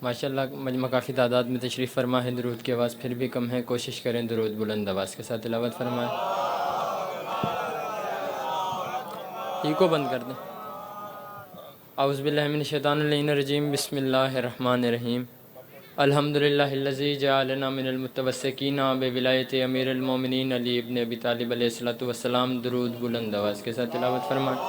ماشاءاللہ مجمع کافی تعداد میں تشریف فرما ہے، درود کی آواز پھر بھی کم ہے، کوشش کریں درود بلند آواز کے ساتھ تلاوت فرمائیں۔ ایکو بند کر دیں۔ اعوذ باللہ من الشیطان الرجیم، بسم اللہ الرحمن الرحیم۔ الحمدللہ الذی جعلنا من المتوسکین بولایت امیر المومنین علی ابن ابی طالب علیہ السلام، درود بلند آواز کے ساتھ تلاوت فرمائیں۔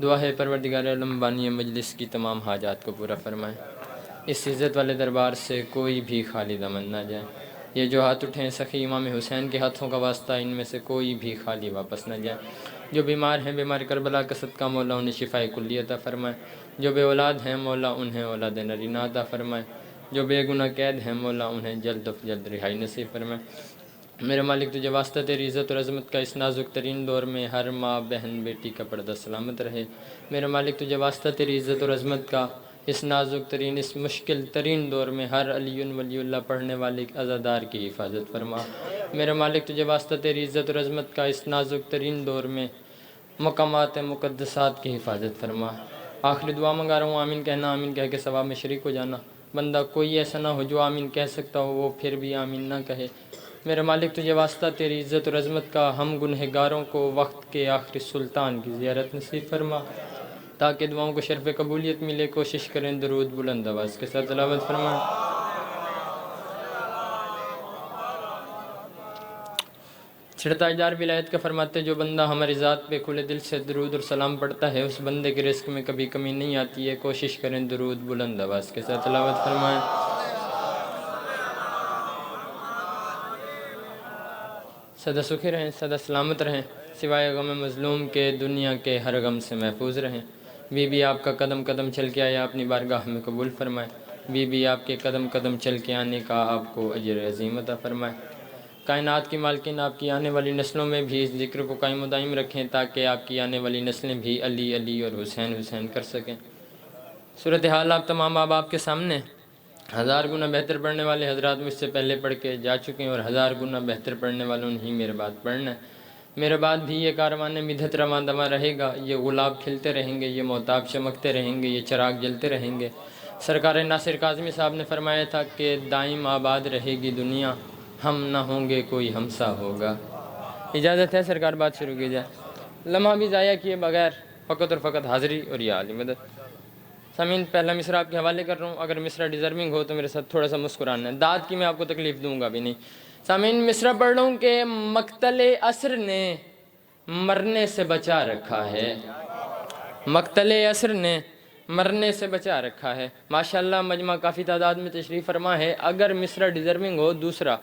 دعا ہے پروردگار عالم بانی مجلس کی تمام حاجات کو پورا فرمائیں، اس عزت والے دربار سے کوئی بھی خالی دامن نہ جائے۔ یہ جو ہاتھ اٹھیں سخی امام حسین کے ہاتھوں کا واسطہ، ان میں سے کوئی بھی خالی واپس نہ جائے۔ جو بیمار ہیں بیمار کربلا کا صدقہ مولا انہیں شفائے کلی عطا فرمائے۔ جو بے اولاد ہیں مولا انہیں اولاد نرینہ عطا فرمائے۔ جو بے گناہ قید ہیں مولا انہیں جلد و جلد رہائی نصیب فرمائے۔ میرے مالک تجھے واسطہ تیری عزت اور عظمت کا اس نازک ترین دور میں ہر ماں بہن بیٹی کا پردہ سلامت رہے۔ میرے مالک تجھے واسطہ تیری عزت اور عظمت کا اس نازک ترین اس مشکل ترین دور میں ہر علی ولی اللہ پڑھنے والے عزادار کی حفاظت فرما۔ میرے مالک تجھے واسطہ تیری عزت اور عظمت کا اس نازک ترین دور میں مقامات مقدسات کی حفاظت فرما۔ آخری دعا منگا رہا ہوں، آمین کہنا، آمین کہہ کے ثواب میں شریک ہو جانا۔ بندہ کوئی ایسا نہ ہو جو آمین کہہ سکتا ہو وہ پھر بھی آمین نہ کہے۔ میرے مالک تجھے واسطہ تیری عزت اور عظمت کا ہم گنہگاروں کو وقت کے آخری سلطان کی زیارت نصیب فرما تاکہ دعاؤں کو شرف قبولیت ملے۔ کوشش کریں درود بلند آواز کے ساتھ تلاوت فرمائیں۔ چھڑتا اجار ولایت کا فرماتے جو بندہ ہماری ذات پہ کھلے دل سے درود اور سلام پڑھتا ہے اس بندے کے رزق میں کبھی کمی نہیں آتی ہے۔ کوشش کریں درود بلند آواز کے ساتھ تلاوت فرمائیں۔ سدا سکھی رہیں، سدا سلامت رہیں، سوائے غم مظلوم کے دنیا کے ہر غم سے محفوظ رہیں۔ بی بی آپ کا قدم قدم چل کے آیا اپنی بارگاہ میں قبول فرمائے۔ بی بی آپ کے قدم قدم چل کے آنے کا آپ کو اجر عظیم عطا فرمائے۔ کائنات کی مالکین آپ کی آنے والی نسلوں میں بھی اس ذکر کو قائم و دائم رکھیں تاکہ آپ کی آنے والی نسلیں بھی علی علی اور حسین حسین کر سکیں۔ صورتحال آپ تمام آپ کے سامنے ہزار گنا بہتر پڑھنے والے حضرات مجھ سے پہلے پڑھ کے جا چکے ہیں اور ہزار گنا بہتر پڑھنے والوں نے ہی میرے بعد پڑھنا ہے۔ میرے بعد بھی یہ کاروان مدحت رواں دواں رہے گا، یہ گلاب کھلتے رہیں گے، یہ محتاب چمکتے رہیں گے، یہ چراغ جلتے رہیں گے۔ سرکار ناصر کاظمی صاحب نے فرمایا تھا کہ دائم آباد رہے گی دنیا، ہم نہ ہوں گے کوئی ہمسا ہوگا۔ اجازت ہے سرکار بات شروع کی جائے، لمحہ بھی ضائع کیے بغیر فقط اور فقط حاضری اور یا علی مدد۔ سامعین پہلا مصرع آپ کے حوالے کر رہا ہوں، اگر مصرع ڈیزرونگ ہو تو میرے ساتھ تھوڑا سا مسکرانا ہے، داد کی میں آپ کو تکلیف دوں گا بھی نہیں۔ سامعین مصرع پڑھ رہا ہوں کہ مقتل عصر نے مرنے سے بچا رکھا ہے، مقتل عصر نے مرنے سے بچا رکھا ہے۔ ماشاءاللہ مجمع کافی تعداد میں تشریف فرما ہے، اگر مصرع ڈیزرونگ ہو دوسرا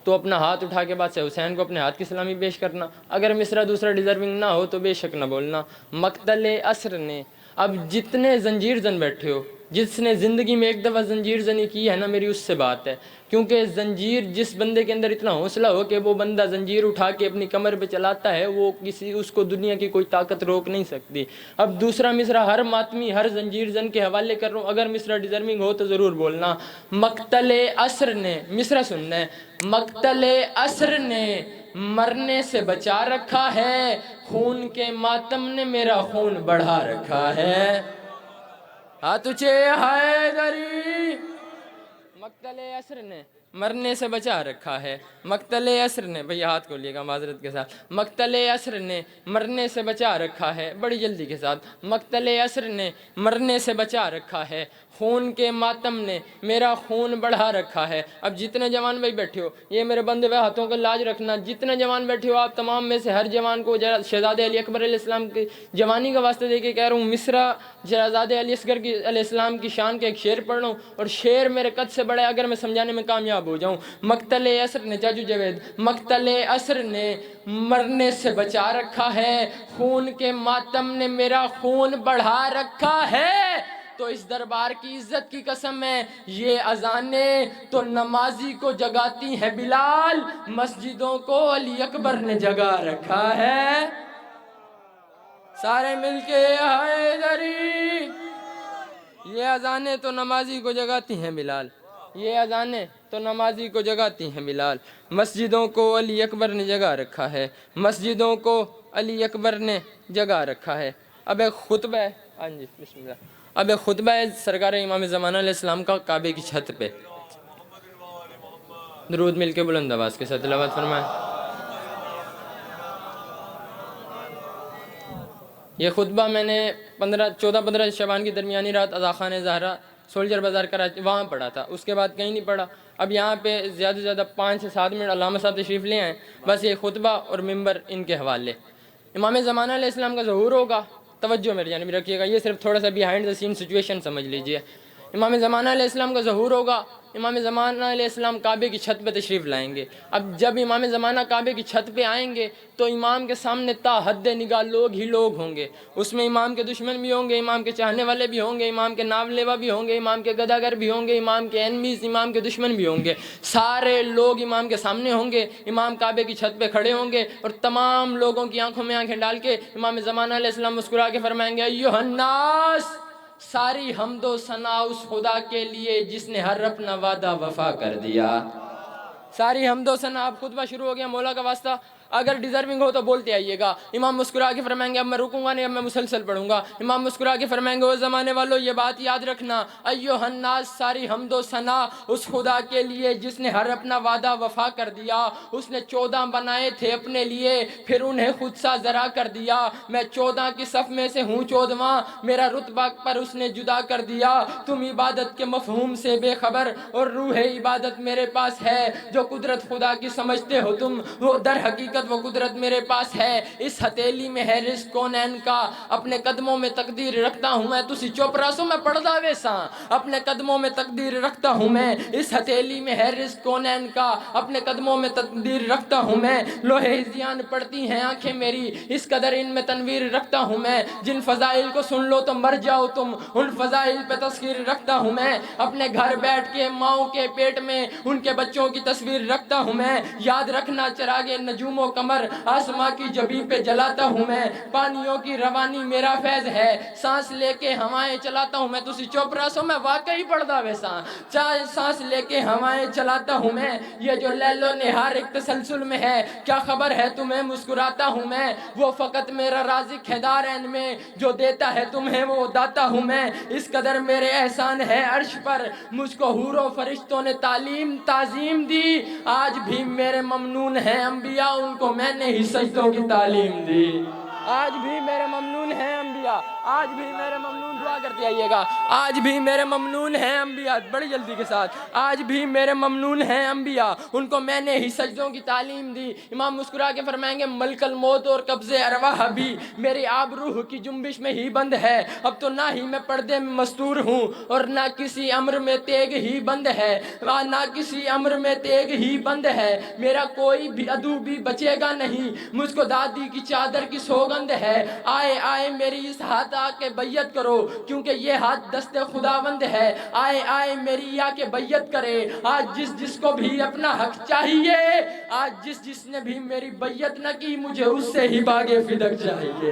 تو اپنا ہاتھ اٹھا کے بعد سے حسین کو اپنے ہاتھ کی سلامی پیش کرنا، اگر مصرع دوسرا ڈیزرونگ نہ ہو تو بے شک نہ بولنا۔ مقتل عصر نے، اب جتنے زنجیر زن بیٹھے ہو، جس نے زندگی میں ایک دفعہ زنجیر زنی کی ہے نا، میری اس سے بات ہے، کیونکہ زنجیر جس بندے کے اندر اتنا حوصلہ ہو کہ وہ بندہ زنجیر اٹھا کے اپنی کمر پہ چلاتا ہے، وہ اس کو دنیا کی کوئی طاقت روک نہیں سکتی۔ اب دوسرا مصرع ہر ماتمی ہر زنجیر زن کے حوالے کر رہا ہوں، اگر مصرع ڈیزرونگ ہو تو ضرور بولنا۔ مقتل عصر نے، مصرع سننا ہے، مقتل عصر نے مرنے سے بچا رکھا ہے، خون کے ماتم نے میرا خون بڑھا رکھا ہے۔ تجھے حیدری، مقتل عصر نے مرنے سے بچا رکھا ہے، مقتل عصر نے، بھئی ہاتھ کھولیے گا معذرت کے ساتھ، مقتل عصر نے مرنے سے بچا رکھا ہے، بڑی جلدی کے ساتھ، مقتل عصر نے مرنے سے بچا رکھا ہے، خون کے ماتم نے میرا خون بڑھا رکھا ہے۔ اب جتنے جوان بھائی بیٹھے ہو، یہ میرے بندے ہوئے ہاتھوں کو لاج رکھنا، جتنے جوان بیٹھے ہو آپ تمام میں سے ہر جوان کو شہزادے علی اکبر علیہ السلام کی جوانی کا واسطہ دے کے کہہ رہا ہوں، مصرع شہزادے علی اصغر علیہ السلام کی شان کے ایک شعر پڑھ رہا ہوں، اور شعر میرے قد سے بڑا ہے، اگر میں سمجھانے میں کامیاب ہو جاؤں۔ مقتل عصر نے، جاجو جاوید، مقتل عصر نے مرنے سے بچا رکھا ہے، خون کے ماتم نے میرا خون بڑھا رکھا ہے۔ تو اس دربار کی عزت کی قسم ہے، یہ اذانیں تو نمازی کو جگاتی ہیں بلال، مسجدوں کو علی اکبر نے جگا رکھا ہے۔ سارے مل کے حیدری، یہ اذانیں تو نمازی کو جگاتی ہیں بلال، یہ اذانیں تو نمازی کو جگاتی ہیں بلال، مسجدوں کو علی اکبر نے جگا رکھا ہے، مسجدوں کو علی اکبر نے جگا رکھا ہے۔ اب ایک خطبہ ہے، ہاں جی بسم اللہ، اب ایک خطبہ ہے سرکار امام زمانہ علیہ السلام کا کعبے کی چھت پہ، درود مل کے بلند آواز کے ساتھ تلاوت فرمائیں۔ یہ خطبہ میں نے 14-15 شعبان کی درمیانی رات عزا خان زہرا سولجر بازار کراچی وہاں پڑھا تھا، اس کے بعد کہیں نہیں پڑھا۔ اب یہاں پہ زیادہ سے زیادہ 5 سے 7 منٹ علامہ صاحب تشریف لے آئیں، بس یہ خطبہ اور ممبر ان کے حوالے۔ امام زمانہ علیہ السلام کا ظہور ہوگا، توجہ میری جانب رکھیے گا، یہ صرف تھوڑا سا بیہائنڈ دا سین سچویشن سمجھ لیجئے۔ امام زمانہ علیہ السلام کا ظہور ہوگا، امام زمانہ علیہ السلام کعبے کی چھت پہ تشریف لائیں گے۔ اب جب امام زمانہ کعبے کی چھت پہ آئیں گے تو امام کے سامنے تا حد نگاہ لوگ ہی لوگ ہوں گے، اس میں امام کے دشمن بھی ہوں گے، امام کے چاہنے والے بھی ہوں گے، امام کے نام لیوا بھی ہوں گے، امام کے گداگر بھی ہوں گے، امام کے اینمیز، امام کے دشمن بھی ہوں گے، سارے لوگ امام کے سامنے ہوں گے۔ امام کعبے کی چھت پہ کھڑے ہوں گے اور تمام لوگوں کی آنکھوں میں آنکھیں ڈال کے امام زمانہ علیہ السلام مسکرا کے فرمائیں گے، ایھا الناس، ساری حمد و ثنا اس خدا کے لیے جس نے ہر اپنا وعدہ وفا کر دیا۔ ساری حمد و ثنا، اب خطبہ شروع ہو گیا، مولا کا واسطہ اگر ڈیزرونگ ہو تو بولتے آئیے گا۔ امام مسکرا کے فرمائیں گے اب میں رکوں گا نہیں، اب میں مسلسل پڑھوں گا۔ امام مسکرا کے فرمائیں گے، وہ زمانے والوں یہ بات یاد رکھنا، ایھا الناس، ساری حمد و ثنا اس خدا کے لیے جس نے ہر اپنا وعدہ وفا کر دیا۔ اس نے 14 بنائے تھے اپنے لیے، پھر انہیں خود سا ذرا کر دیا۔ میں 14 کی صف میں سے ہوں 14واں، میرا رتبہ پر اس نے جدا کر دیا۔ تم عبادت کے مفہوم سے بے خبر اور روح عبادت میرے پاس ہے، جو قدرت خدا کی سمجھتے ہو تم، وہ در حقیقت وہ قدرت میرے پاس ہے۔ اس ہتھیلی میں ہے رزق کونین کا، اپنے قدموں میں تقدیر رکھتا ہوں میں، تسی چپ راسو میں پڑھدا ویساں، اپنے قدموں میں تقدیر رکھتا ہوں میں۔ اس ہتھیلی میں ہے رزق کونین کا، اپنے قدموں میں تقدیر رکھتا ہوں میں۔ لوہے ہذیان پڑتی ہیں آنکھیں میری، اس قدر ان میں تنویر رکھتا ہوں میں۔ جن فضائل کو سن لو تو مر جاؤ تم، ان فضائل پہ تذکیر رکھتا ہوں میں۔ اپنے گھر بیٹھ کے ماؤں کے پیٹ میں ان کے بچوں کی تصویر رکھتا ہوں میں۔ یاد رکھنا چراغ نجوم و قمر آسماں کی جبیں پہ جلاتا ہوں میں۔ پانیوں کی روانی میرا فیض ہے، سانس لے کے ہوائیں چلاتا ہوں میں، تسی چپ راسو میں واقعی پڑھدا ویساں، چاہے سانس لے کے ہوائیں چلاتا ہوں میں۔ یہ جو لیل و نہار ایک تسلسل میں ہے، کیا خبر ہے تمہیں مسکراتا ہوں میں۔ وہ فقط میرا رازق ہے دارین میں، جو دیتا ہے تمہیں وہ داتا ہوں میں۔ اس قدر میرے احسان ہے عرش پر، مجھ کو حور و فرشتوں نے تعظیم دی۔ آج بھی میرے ممنون ہیں انبیاء، ان کو میں نے ہی سجدوں کی تعلیم دی۔ آج بھی میرے ممنون ہیں انبیاء، آج بھی میرے ممنون، دعا کرتے آئیے گا، آج بھی میرے ممنون ہیں انبیاء، بڑی جلدی کے ساتھ، آج بھی میرے ممنون ہیں انبیاء، ان کو میں نے ہی سجدوں کی تعلیم دی۔ امام مسکرا کے فرمائیں گے، ملک الموت اور قبض ارواح بھی میری آب روح کی جنبش میں ہی بند ہے۔ اب تو نہ ہی میں پردے میں مستور ہوں اور نہ کسی امر میں تیگ ہی بند ہے، نہ کسی امر میں تیگ ہی بند ہے۔ میرا کوئی بھی عدو بھی بچے گا نہیں، مجھ کو دادی کی چادر کی سوگند ہے۔ آئے آئے میری اس ہاتھ آ کے بیعت کرو، کیونکہ یہ ہاتھ دست خداوند ہے۔ آئے آئے میری آ کے بیعت کرے، آج جس کو بھی اپنا حق چاہیے، آج جس نے بھی میری بیعت نہ کی، مجھے اس سے ہی باغ فدق چاہیے۔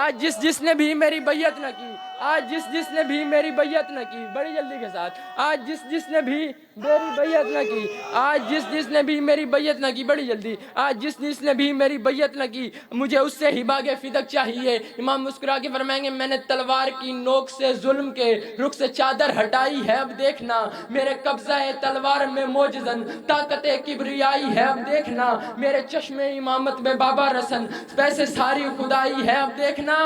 آج جس نے بھی میری بیعت نہ کی، آج جس نے بھی میری بیعت نہ کی، بڑی جلدی کے ساتھ، آج جس نے بھی میری بیعت نہ کی، آج جس نے بھی میری بیعت نہ کی، بڑی جلدی، آج جس نے بھی میری بیعت نہ کی، مجھے اس سے ہی باغ فدق چاہیے۔ امام مسکرا کے فرمائیں گے، میں نے تلوار کی نوک سے ظلم کے رخ سے چادر ہٹائی ہے، اب دیکھنا میرے قبضہ تلوار میں موجزن طاقت کبریائی ہے، اب دیکھنا میرے چشم امامت میں بابا رسن ویسے ساری خدائی ہے، اب دیکھنا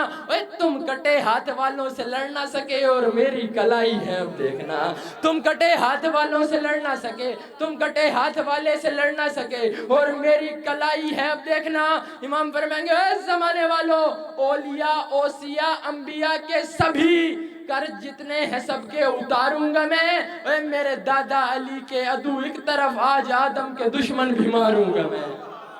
تم کٹے ہاتھ والوں سے لڑ نہ سکے اور میری کلائی ہے، اب دیکھنا تم کٹے ہاتھ والوں سے لڑ نہ سکے، تم کٹے ہاتھ والے سے لڑ نہ سکے اور میری کلائی ہے، اب دیکھنا۔ امام فرمائیں گے، اے زمانے والوں، اولیاء اوصیاء انبیاء کے سبھی قرض جتنے ہیں سب کے اتاروں گا میں، اے میرے دادا علی کے عدو ایک طرف، آج آدم کے دشمن بھی ماروں گا میں۔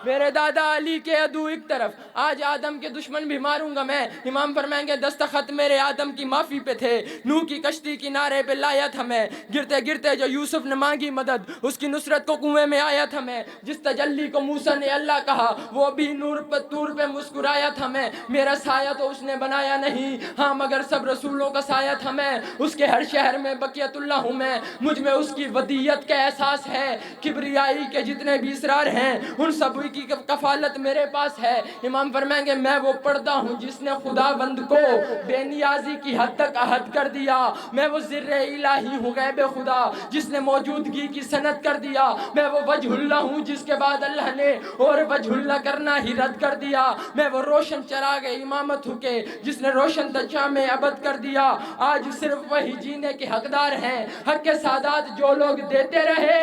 میرے دادا علی کے عدو ایک طرف، آج آدم کے دشمن بھی ماروں گا میں۔ امام فرمائیں گے، دستخط میرے آدم کی معافی پہ تھے، نوح کی کشتی کنارے پہ لایا تھا میں، گرتے گرتے جو یوسف نے مانگی مدد، اس کی نصرت کو کنویں میں آیا تھا میں، جس تجلی کو موسیٰ نے اللہ کہا، وہ بھی نور پہ طور پہ مسکرایا تھا میں۔ میرا سایہ تو اس نے بنایا نہیں، ہاں مگر سب رسولوں کا سایہ تھا میں، اس کے ہر شہر میں بقیت اللہ ہوں میں، مجھ میں اس کی ودیت کا احساس ہے، کبریائی کے جتنے بھی اسرار ہیں ان سب کی کفالت میرے پاس ہے۔ امام فرمائیں گے میں وہ پڑھتا ہوں جس نے خدا بند کو بے نیازی کی حد تک عہد کر دیا، میں وہ ذر الہی ہوں غیب خدا جس نے موجودگی کی سند کر دیا، میں وہ وجہ اللہ ہوں جس کے بعد اللہ نے اور وجہ اللہ کرنا ہی رد کر دیا، میں وہ روشن چراغ امامت ہوں کہ جس نے روشن تجا میں ابد کر دیا۔ آج صرف وہی جینے کے حقدار ہیں، حق کے سادات جو لوگ دیتے رہے،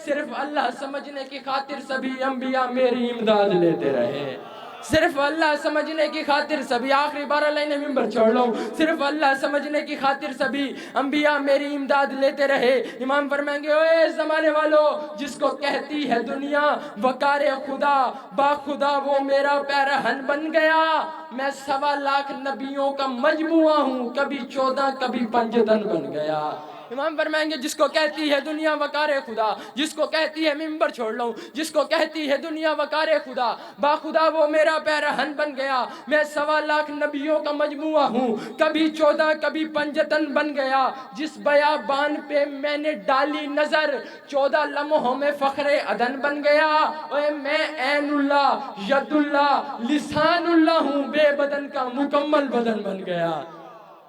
صرف اللہ سمجھنے کی خاطر سبھی انبیاء میری امداد لیتے رہے، صرف اللہ سمجھنے کی خاطر سبھی، آخری بار اللہ نے ممبر چھوڑ لو، صرف اللہ سمجھنے کی خاطر سبھی انبیاء میری امداد لیتے رہے۔ امام فرمائیں گے اے زمانے والو، جس کو کہتی ہے دنیا وقار خدا، با خدا وہ میرا پیرہن بن گیا، میں 1.25 نبیوں کا مجموعہ ہوں، کبھی 14 کبھی 15 بن گیا۔ امام فرمائیں گے جس کو کہتی ہے دنیا وقار خدا، جس کو کہتی ہے ممبر چھوڑ لوں، جس کو کہتی ہے دنیا وقار خدا، با خدا وہ میرا پیرہن بن گیا، میں 1.25 نبیوں کا مجموعہ ہوں، کبھی 14 کبھی 15 بن گیا، جس بیابان پہ میں نے ڈالی نظر 14 لمحوں میں فخر عدن بن گیا۔ اے میں عین اللہ ید اللہ لسان اللہ ہوں، بے بدن کا مکمل بدن بن گیا،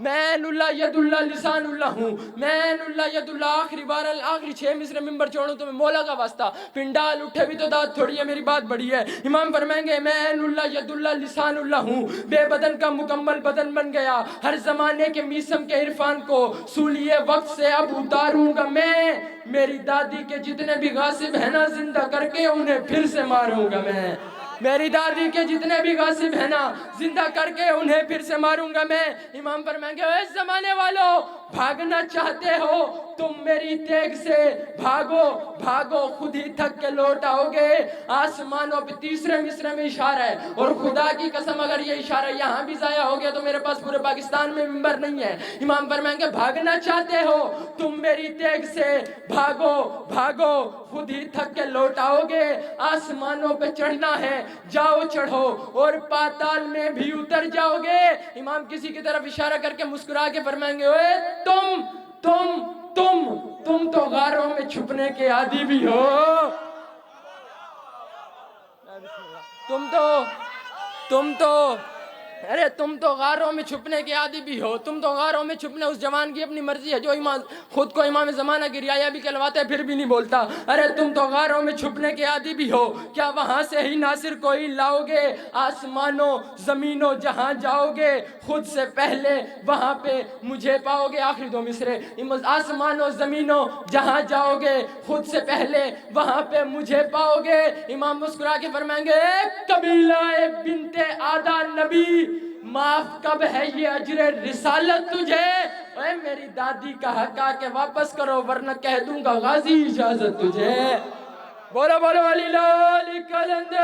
میں عین اللہ ید اللہ لسان اللہ ہوں، میں عین اللہ ید اللہ۔ آخری بار آخری 6 مصرے ممبر چھوڑوں تو میں مولا کا واسطہ، پنڈال اٹھے بھی تو داد تھوڑی ہے، میری بات بڑی ہے۔ امام فرمائیں گے میں عین اللہ ید اللہ لسان اللہ ہوں، بے بدن کا مکمل بدن بن گیا، ہر زمانے کے میسم کے عرفان کو سولیے وقت سے اب اتاروں گا میں، میری دادی کے جتنے بھی غاصب ہیں نا زندہ کر کے انہیں پھر سے ماروں گا میں، میری دادی کے جتنے بھی غاصب ہیں نا زندہ کر کے انہیں پھر سے ماروں گا میں۔ امام فرمائیں گے اے زمانے والو، بھاگنا چاہتے ہو تم میری تیغ سے، بھاگو بھاگو خود ہی تھک کے لوٹ آؤ گے۔ آسمانوں پہ تیسرے مصرے میں اشارہ ہے، اور خدا کی قسم اگر یہ اشارہ یہاں بھی ضائع ہو گیا تو میرے پاس پورے پاکستان میں ممبر نہیں ہے۔ امام فرمائیں گے بھاگنا چاہتے ہو تم میری تیغ سے، بھاگو بھاگو خود ہی تھک کے لوٹ آؤ گے۔ آسمانوں پہ چڑھنا ہے جاؤ چڑھو، اور پاتال میں بھی اتر جاؤ گے۔ امام کسی کی طرف اشارہ کر کے مسکرا کے فرمائیں گے اے تم تو غاروں میں چھپنے کے عادی بھی ہو، تم تو غاروں میں چھپنے کے عادی بھی ہو، تم تو غاروں میں چھپنے، اس جوان کی اپنی مرضی ہے جو خود کو امام زمانہ کی رعایا بھی کہلواتا ہے پھر بھی نہیں بولتا۔ ارے تم تو غاروں میں چھپنے کے عادی بھی ہو، کیا وہاں سے ہی ناصر کوئی لاؤ گے؟ آسمانوں زمینوں جہاں جاؤ گے خود سے پہلے وہاں پہ مجھے پاؤ گے۔ آخری 2 مصرے، آسمانوں زمینوں جہاں جاؤ گے خود سے پہلے وہاں پہ مجھے پاؤ گے۔ امام مسکرا کے فرمائیں گے قبیلہ بنت آدھا نبی، معاف کب ہے یہ اجر رسالت تجھے؟ اے میری دادی کا حق آ کے واپس کرو ورنہ کہہ دوں گا غازی اجازت تجھے۔ بولو بولو علی لال کلندر